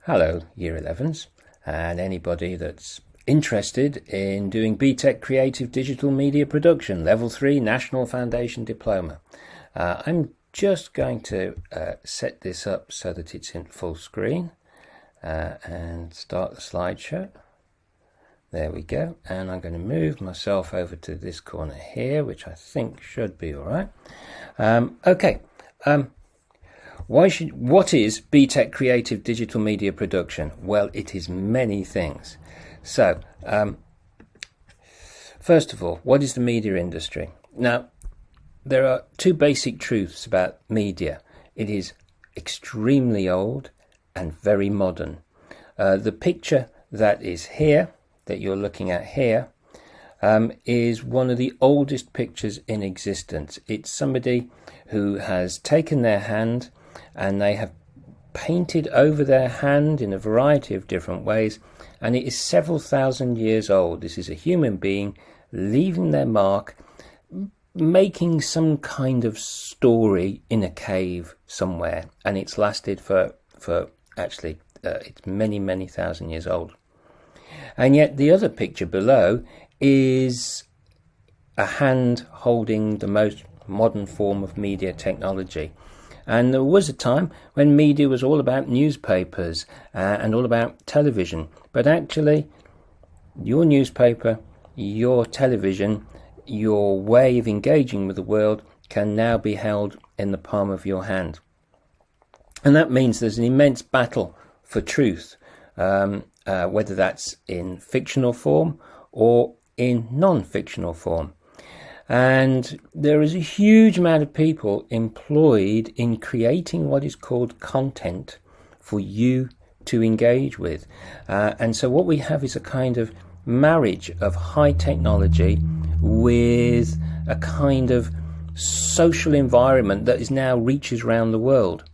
Hello, Year 11s, and anybody that's interested in doing BTEC Creative Digital Media Production, Level 3 National Foundation Diploma. I'm just going to set this up so that it's in full screen and start the slideshow. There we go, and I'm going to move myself over to this corner here, which I think should be all right. What is BTEC Creative Digital Media Production? Well, it is many things. So, first of all, what is the media industry? Now, there are two basic truths about media. It is extremely old and very modern. The picture that is here, that you're looking at here, is one of the oldest pictures in existence. It's somebody who has taken their hand and they have painted over their hand in a variety of different ways, and it is several thousand years old. This is a human being leaving their mark, making some kind of story in a cave somewhere, and it's lasted for actually it's many thousand years old. And yet the other picture below is a hand holding the most modern form of media technology. And there was a time when media was all about newspapers and all about television. But actually, your newspaper, your television, your way of engaging with the world can now be held in the palm of your hand. And that means there's an immense battle for truth, whether that's in fictional form or in non-fictional form. And there is a huge amount of people employed in creating what is called content for you to engage with. And so what we have is a kind of marriage of high technology with a kind of social environment that is now reaches around the world.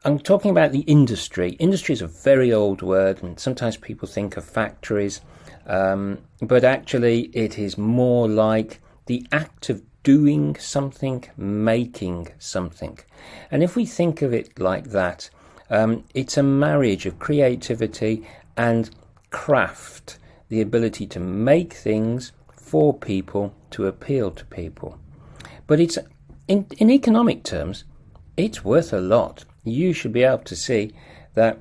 I'm talking about the industry. Industry is a very old word, and sometimes people think of factories. But actually it is more like the act of doing something, making something. And if we think of it like that, it's a marriage of creativity and craft, the ability to make things for people, to appeal to people. But it's in economic terms, it's worth a lot. You should be able to see that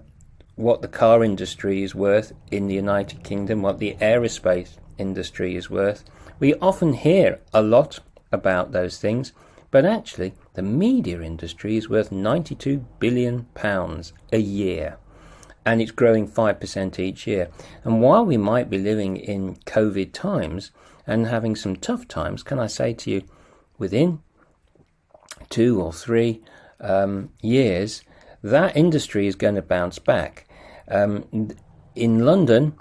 what the car industry is worth in the United Kingdom, what the aerospace industry is worth. We often hear a lot about those things, but actually the media industry is worth £92 billion a year, and it's growing 5% each year. And while we might be living in COVID times and having some tough times, can I say to you, within 2 or 3 years, that industry is going to bounce back. In London,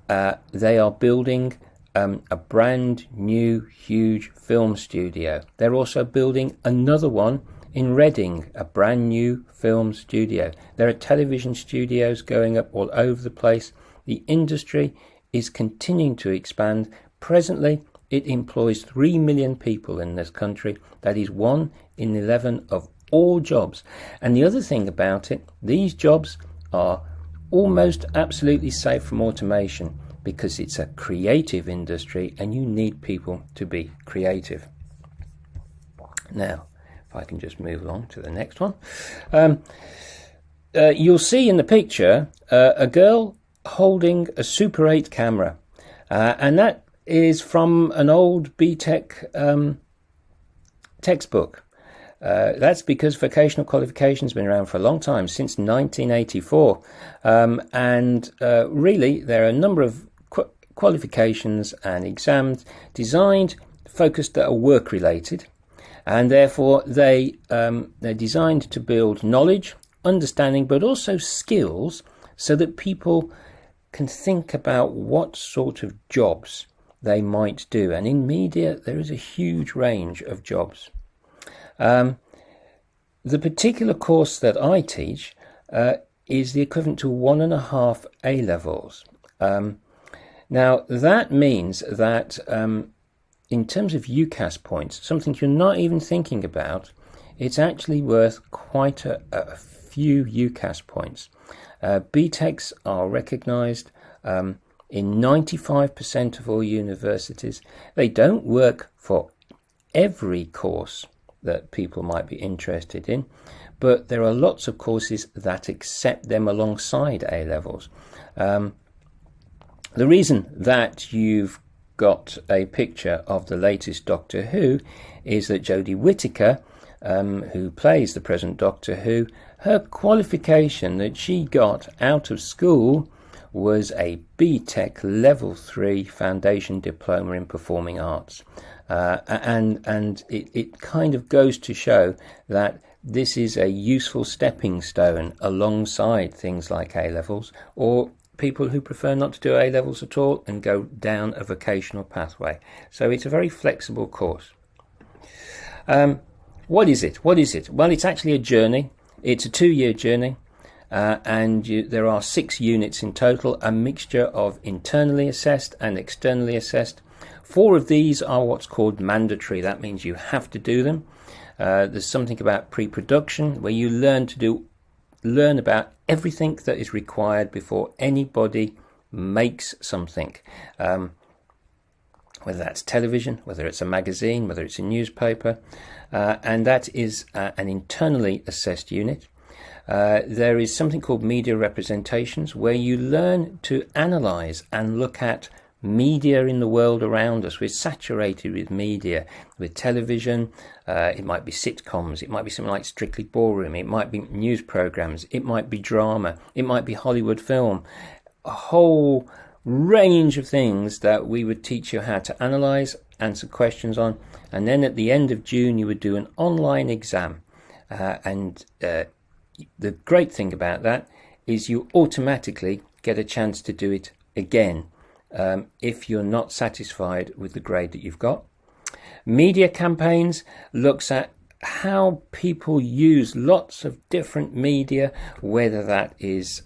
they are building a brand new huge film studio. They're also building another one in Reading, a brand new film studio. There are television studios going up all over the place. The industry is continuing to expand. Presently, it employs 3 million people in this country. That is 1 in 11 of all jobs. And the other thing about it, these jobs are almost absolutely safe from automation because it's a creative industry and you need people to be creative. Now, if I can just move along to the next one. You'll see in the picture a girl holding a Super 8 camera, and that is from an old BTEC textbook. That's because vocational qualifications have been around for a long time, since 1984. And really, there are a number of qualifications and exams designed, focused, that are work-related. And therefore, they're designed to build knowledge, understanding, but also skills so that people can think about what sort of jobs they might do. And in media, there is a huge range of jobs. The particular course that I teach is the equivalent to 1.5 A-levels. Now, that means that in terms of UCAS points, something you're not even thinking about, it's actually worth quite a few UCAS points. BTECs are recognised in 95% of all universities. They don't work for every course that people might be interested in, but there are lots of courses that accept them alongside A-levels. The reason that you've got a picture of the latest Doctor Who is that Jodie Whittaker, who plays the present Doctor Who, her qualification that she got out of school was a BTEC Level 3 Foundation Diploma in Performing Arts. And it kind of goes to show that this is a useful stepping stone alongside things like A-levels, or people who prefer not to do A-levels at all and go down a vocational pathway. So it's a very flexible course. What is it? Well, it's actually a journey. It's a 2-year journey, and there are 6 units in total, a mixture of internally assessed and externally assessed. 4 of these are what's called mandatory. That means you have to do them. There's something about pre-production, where you learn about everything that is required before anybody makes something, whether that's television, whether it's a magazine, whether it's a newspaper, and that is an internally assessed unit. There is something called media representations, where you learn to analyse and look at media in the world around us. We're saturated with media, with television. It might be sitcoms, it might be something like Strictly Ballroom, it might be news programs, it might be drama, it might be Hollywood film, a whole range of things that we would teach you how to analyse, answer questions on, and then at the end of June you would do an online exam. And the great thing about that is you automatically get a chance to do it again if you're not satisfied with the grade that you've got. Media campaigns looks at how people use lots of different media, whether that is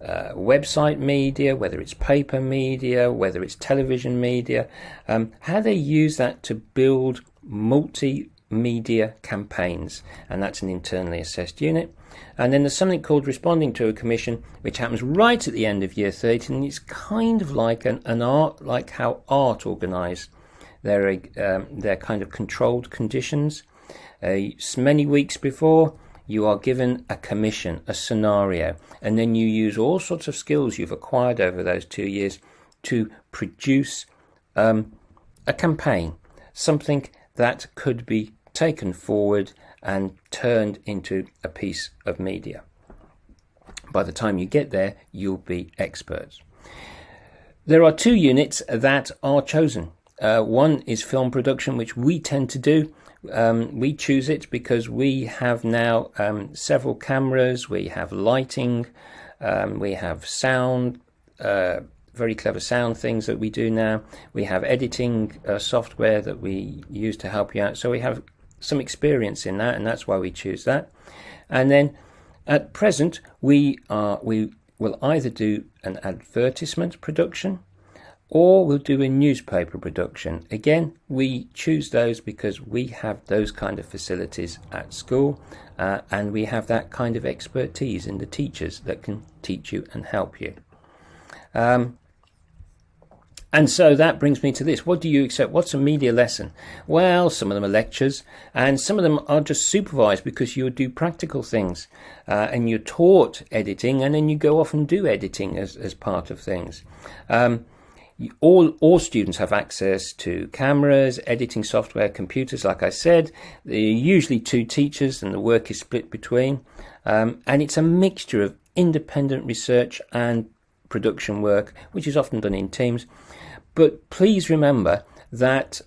website media, whether it's paper media, whether it's television media, how they use that to build multimedia campaigns, and that's an internally assessed unit. And then there's something called responding to a commission, which happens right at the end of year 30, and it's kind of like an art, like how art organise their kind of controlled conditions. Many weeks before, you are given a commission, a scenario, and then you use all sorts of skills you've acquired over those 2 years to produce a campaign, something that could be taken forward and turned into a piece of media. By the time you get there, you'll be experts. There are 2 units that are chosen. One is film production, which we tend to do. We choose it because we have now several cameras, we have lighting, we have sound, very clever sound things that we do now. We have editing software that we use to help you out. So we have some experience in that, and that's why we choose that. And then at present, we will either do an advertisement production or we'll do a newspaper production. Again, we choose those because we have those kind of facilities at school, and we have that kind of expertise in the teachers that can teach you and help you. And so that brings me to this. What do you accept? What's a media lesson? Well, some of them are lectures, and some of them are just supervised because you do practical things, and you're taught editing, and then you go off and do editing as part of things. All students have access to cameras, editing software, computers, like I said. There are usually 2 teachers and the work is split between. And it's a mixture of independent research and production work, which is often done in teams. But please remember that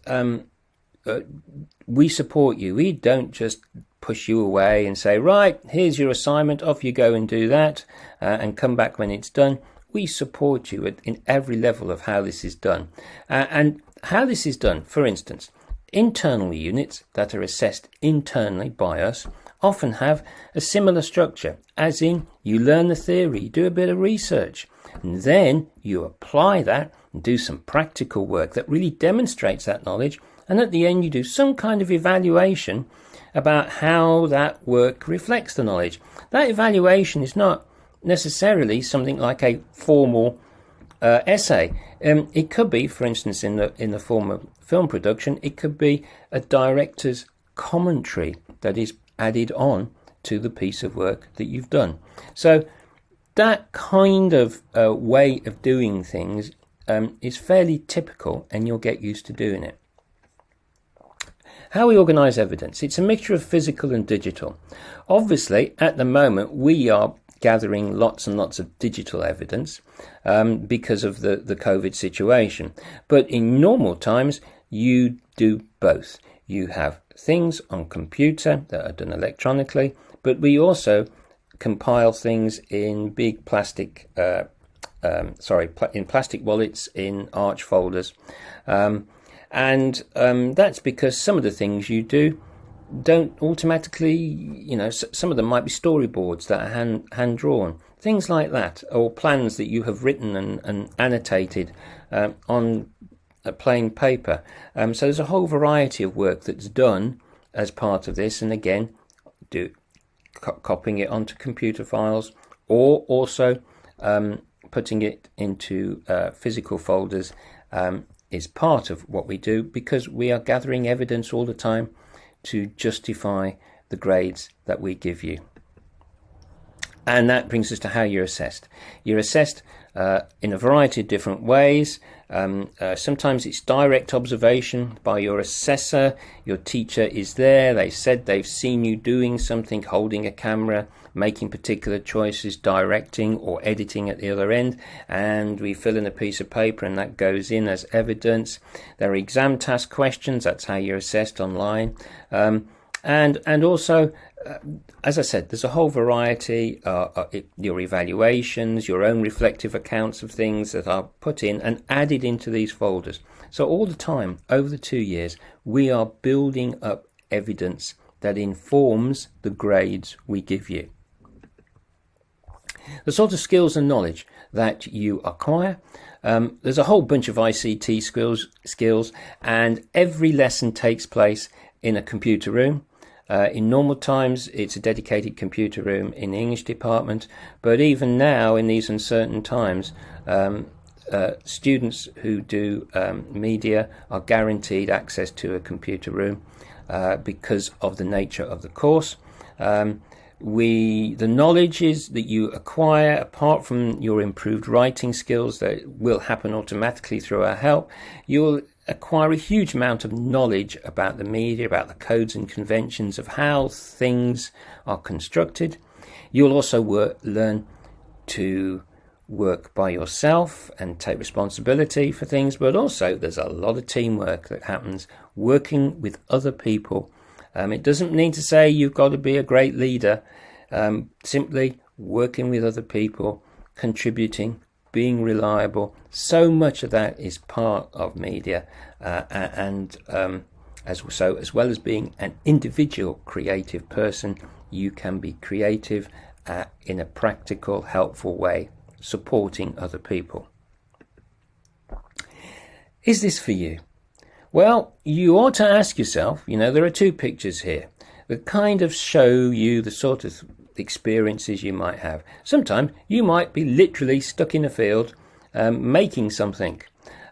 we support you. We don't just push you away and say, right, here's your assignment, off you go and do that, and come back when it's done. We support you in every level of how this is done. And how this is done, for instance, internal units that are assessed internally by us often have a similar structure, as in you learn the theory, you do a bit of research, and then you apply that and do some practical work that really demonstrates that knowledge, and at the end you do some kind of evaluation about how that work reflects the knowledge. That evaluation is not necessarily something like a formal essay. It could be, for instance, in the form of film production, it could be a director's commentary that is added on to the piece of work that you've done. So that kind of way of doing things is fairly typical, and you'll get used to doing it. How we organise evidence. It's a mixture of physical and digital. Obviously, at the moment, we are gathering lots and lots of digital evidence because of the COVID situation. But in normal times, you do both. You have things on computer that are done electronically, but we also compile things in big plastic, in plastic wallets, in arch folders. And that's because some of the things you do don't automatically, some of them might be storyboards that are hand drawn, things like that, or plans that you have written and annotated on a plain paper. So there's a whole variety of work that's done as part of this, and again, copying it onto computer files, or also putting it into physical folders is part of what we do, because we are gathering evidence all the time to justify the grades that we give you. And that brings us to how you're assessed. You're assessed in a variety of different ways. Sometimes it's direct observation by your assessor. Your teacher is there. They said they've seen you doing something, holding a camera, making particular choices, directing or editing at the other end, and we fill in a piece of paper and that goes in as evidence. There are exam task questions. That's how you're assessed online. And also, as I said, there's a whole variety, your evaluations, your own reflective accounts of things that are put in and added into these folders. So all the time, over the 2 years, we are building up evidence that informs the grades we give you. The sort of skills and knowledge that you acquire, there's a whole bunch of ICT skills, and every lesson takes place in a computer room. In normal times, it's a dedicated computer room in the English department, but even now, in these uncertain times, students who do media are guaranteed access to a computer room because of the nature of the course. The knowledge is that you acquire, apart from your improved writing skills that will happen automatically through our help, you'll acquire a huge amount of knowledge about the media, about the codes and conventions of how things are constructed. You'll also learn to work by yourself and take responsibility for things, but also there's a lot of teamwork that happens working with other people. It doesn't mean to say you've got to be a great leader, simply working with other people, contributing, being reliable. So much of that is part of media, as well as being an individual creative person, you can be creative in a practical, helpful way, supporting other people. Is this for you? Well, you ought to ask yourself, there are two pictures here that kind of show you the sort of experiences you might have. Sometimes you might be literally stuck in a field making something.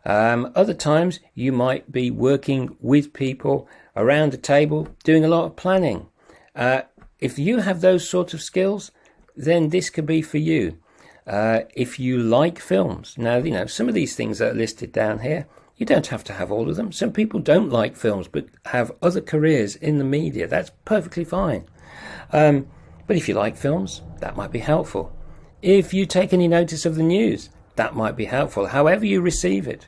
Other times you might be working with people around a table doing a lot of planning. If you have those sort of skills, then this could be for you. If you like films, now, some of these things that are listed down here, you don't have to have all of them. Some people don't like films but have other careers in the media. That's perfectly fine. But if you like films, that might be helpful. If you take any notice of the news, that might be helpful. However you receive it.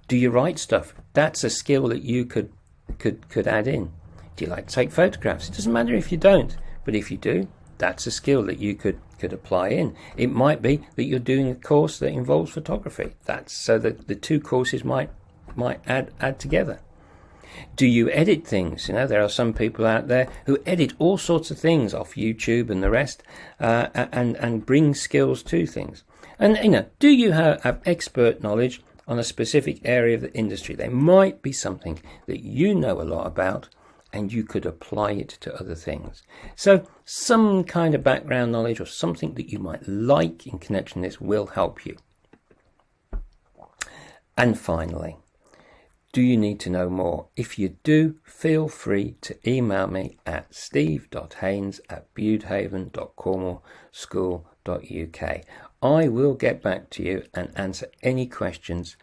Do you write stuff? That's a skill that you could add in. Do you like to take photographs? It doesn't matter if you don't, but if you do, that's a skill that you could apply in. It might be that you're doing a course that involves photography. That's so that the two courses might add together. Do you edit things? There are some people out there who edit all sorts of things off YouTube and the rest, and bring skills to things. And do you have expert knowledge on a specific area of the industry? There might be something that you know a lot about, and you could apply it to other things. So some kind of background knowledge or something that you might like in connection to this will help you. And finally, do you need to know more? If you do, feel free to email me at steve.haynes@budehaven.cornwallschool.uk. I will get back to you and answer any questions,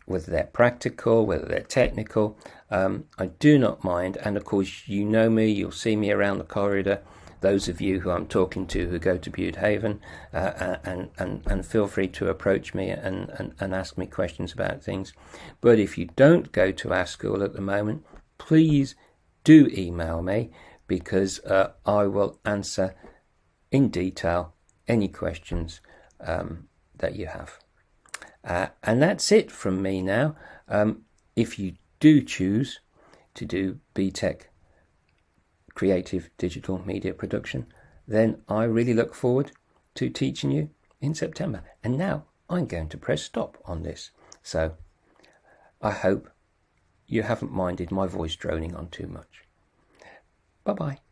whether they're practical, whether they're technical. I do not mind. And of course, you know me, you'll see me around the corridor. Those of you who I'm talking to who go to Budehaven, and feel free to approach me and ask me questions about things. But if you don't go to our school at the moment, please do email me, because I will answer in detail any questions that you have. And that's it from me now. If you do choose to do BTEC Creative Digital Media Production, then I really look forward to teaching you in September. And now I'm going to press stop on this. So I hope you haven't minded my voice droning on too much. Bye-bye.